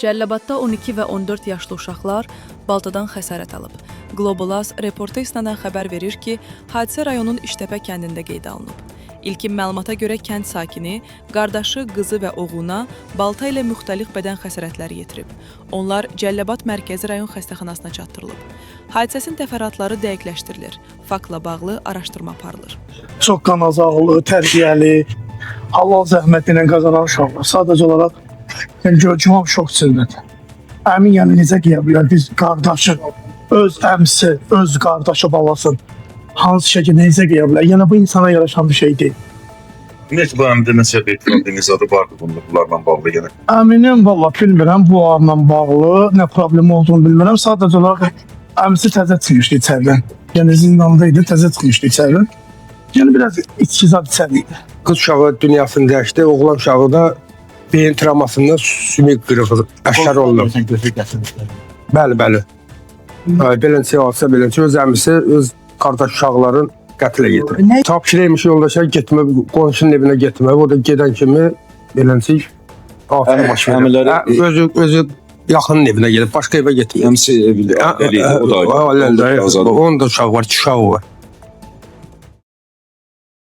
Cəlilabadda 12 və 14 yaşlı uşaqlar baltadan xəsarət alıb. Globalaz reporta istinadən xəbər verir ki, hadisə rayonun İştəpə kəndində qeydə alınıb. İlkin məlumata görə kənd sakini qardaşı, qızı və oğluna balta ilə müxtəlif bədən xəsarətləri yetirib. Onlar Cəlilabad Mərkəzi rayon xəstəxanasına çatdırılıb. Hadisəsin təfərrüatları dəqiqləşdirilir. Faktla bağlı araşdırma aparılır. Çox qanazaqlı, tərbiyəli, halal zəhmət ilə qazanan uşaqlar. Sadəcə olaraq görkəm şok içindədir. Əmin yəni necə deyə bilər, biz qardaşı, öz əmsi, öz qardaşı balasın hansı şəkildə necə deyə bilər? Yəni bu insana yaraşan bir şey deyil. Ümumiyyətlə bu əmdə nəsə bir adı vardı bunlarla bağlı yenə. Əminim valla bilmirəm bu anla bağlı nə problem olduğunu bilmirəm. Sadəcə olaraq əmsi təzə çıxmışdı içərdən. Yəni zindanda idi, təzə çıxmışdı içərdən. Yəni biraz içkizad içəriydi. Qız uşağı dünyasını dəyişdi, oğlan uşağı da beyin travmasından sümük qırığı əşkar olunub. Bəli, bəli. Beləncə olsa, beləncə öz əmisi, öz qardaş uşaqların qətlə yetirib. Tapşirəymiş yoldaşa getmə, qonşunun evinə getmə, o da gedən kimi beləncə afət baş verir. Özü yaxının evinə gedib, başqa evə getmir. Əmsi evində, o da ayrı. Onun da uşağı var, 2 uşağı var.